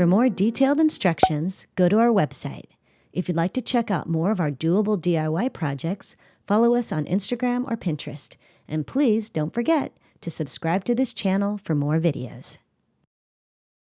For more detailed instructions, go to our website. If you'd like to check out more of our doable DIY projects, follow us on Instagram or Pinterest. And please don't forget to subscribe to this channel for more videos.